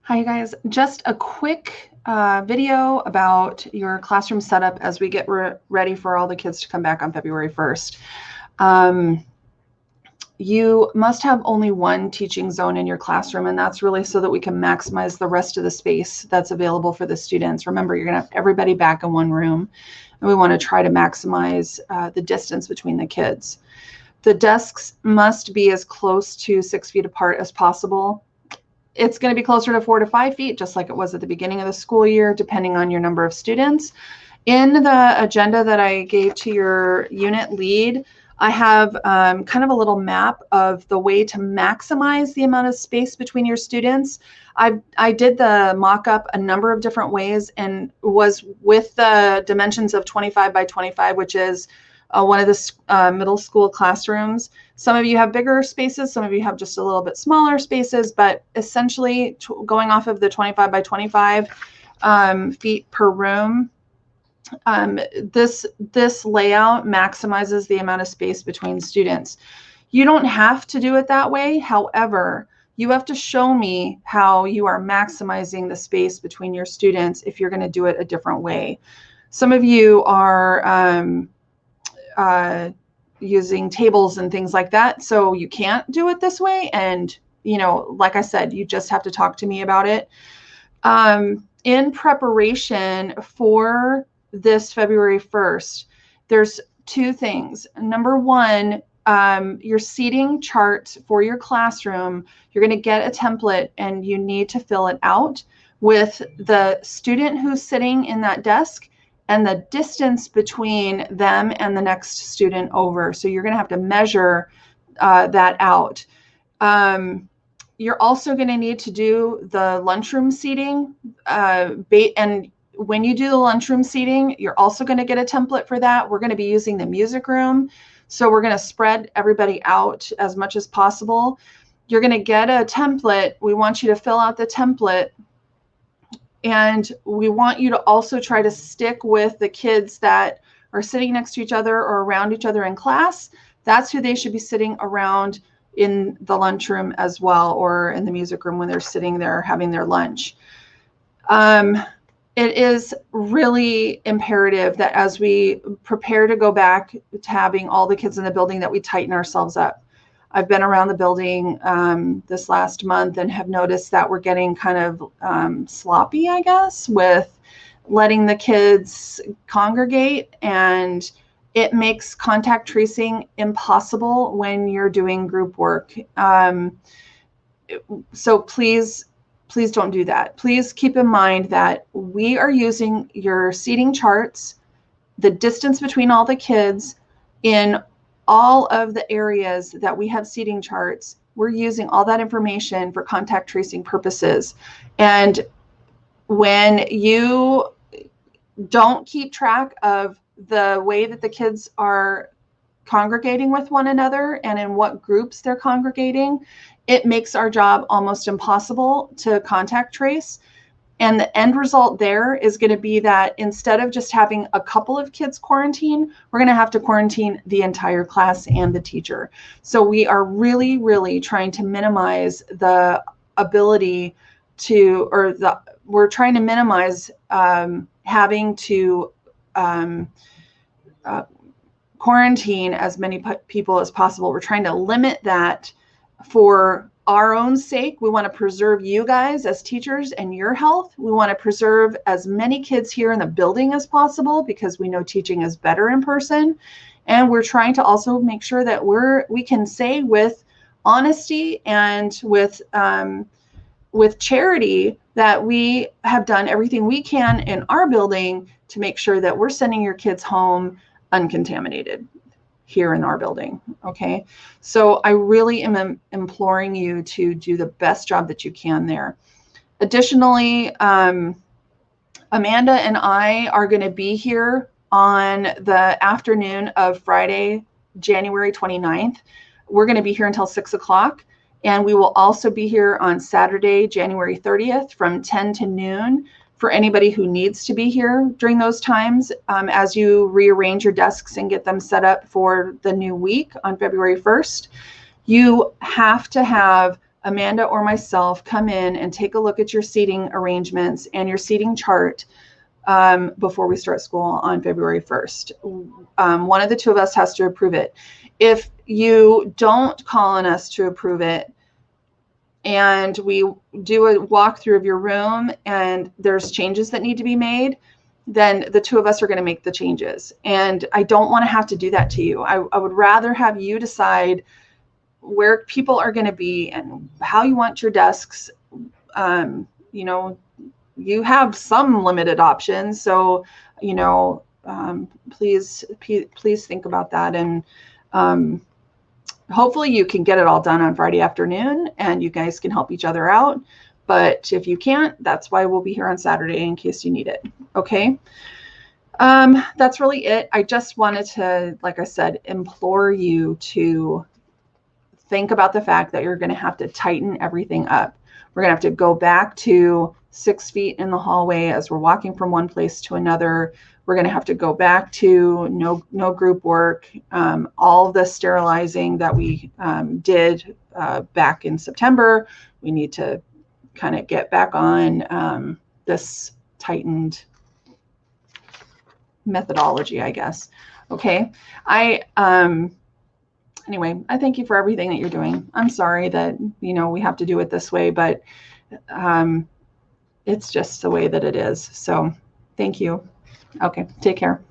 Hi, you guys. Just a quick video about your classroom setup as we get ready for all the kids to come back on February 1st. You must have only one teaching zone in your classroom, and that's really so that we can maximize the rest of the space that's available for the students. Remember, you're going to have everybody back in one room, and we want to try to maximize the distance between the kids. The desks must be as close to 6 feet apart as possible. It's going to be closer to 4 to 5 feet, just like it was at the beginning of the school year, depending on your number of students. In the agenda that I gave to your unit lead, I have kind of a little map of the way to maximize the amount of space between your students. I did the mock-up a number of different ways and was with the dimensions of 25 by 25, which is one of the middle school classrooms. Some of you have bigger spaces, some of you have just a little bit smaller spaces, but essentially going off of the 25 by 25 feet per room, this layout maximizes the amount of space between students. You don't have to do it that way. However, you have to show me how you are maximizing the space between your students if you're going to do it a different way. Some of you are using tables and things like that, so you can't do it this way. And, you know, like I said, you just have to talk to me about it. In preparation for this February 1st, there's two things. Number one, your seating chart for your classroom, you're going to get a template and you need to fill it out with the student who's sitting in that desk and the distance between them and the next student over. So you're going to have to measure that out. You're also going to need to do the lunchroom seating. And when you do the lunchroom seating, you're also going to get a template for that. We're going to be using the music room. So we're going to spread everybody out as much as possible. You're going to get a template. We want you to fill out the template. And we want you to also try to stick with the kids that are sitting next to each other or around each other in class. That's who they should be sitting around in the lunchroom as well, or in the music room when they're sitting there having their lunch. It is really imperative that as we prepare to go back to having all the kids in the building, that we tighten ourselves up. I've been around the building this last month and have noticed that we're getting kind of sloppy, I guess, with letting the kids congregate, and it makes contact tracing impossible when you're doing group work. So please don't do that. Please keep in mind that we are using your seating charts, the distance between all the kids in all of the areas that we have seating charts. We're using all that information for contact tracing purposes. And when you don't keep track of the way that the kids are congregating with one another and in what groups they're congregating, it makes our job almost impossible to contact trace. And the end result there is going to be that instead of just having a couple of kids quarantine, we're going to have to quarantine the entire class and the teacher. So we are really, really trying to minimize the ability to, we're trying to minimize having to quarantine as many people as possible. We're trying to limit that for our own sake. We want to preserve you guys as teachers and your health. We want to preserve as many kids here in the building as possible because we know teaching is better in person. And we're trying to also make sure that we can say with honesty and with charity that we have done everything we can in our building to make sure that we're sending your kids home uncontaminated here in our building. Okay, so I really am imploring you to do the best job that you can there. Additionally, Amanda and I are going to be here on the afternoon of Friday, January 29th. We're going to be here until 6 o'clock. And we will also be here on Saturday, January 30th from 10 to noon for anybody who needs to be here during those times as you rearrange your desks and get them set up for the new week on February 1st. You have to have Amanda or myself come in and take a look at your seating arrangements and your seating chart before we start school on February 1st. One of the two of us has to approve it. If you don't call on us to approve it, and we do a walkthrough of your room and there's changes that need to be made, then the two of us are going to make the changes. And I don't want to have to do that to you. I would rather have you decide where people are going to be and how you want your desks. You know, you have some limited options. So, you know, please think about that. And hopefully you can get it all done on Friday afternoon and you guys can help each other out. But if you can't, that's why we'll be here on Saturday in case you need it. Okay. That's really it. I just wanted to, like I said, implore you to think about the fact that you're going to have to tighten everything up. We're going to have to go back to 6 feet in the hallway as we're walking from one place to another. We're going to have to go back to no group work. All the sterilizing that we did back in September, we need to kind of get back on this tightened methodology, I guess. Okay. Anyway, I thank you for everything that you're doing. I'm sorry that, you know, we have to do it this way, but it's just the way that it is. So thank you. Okay, take care.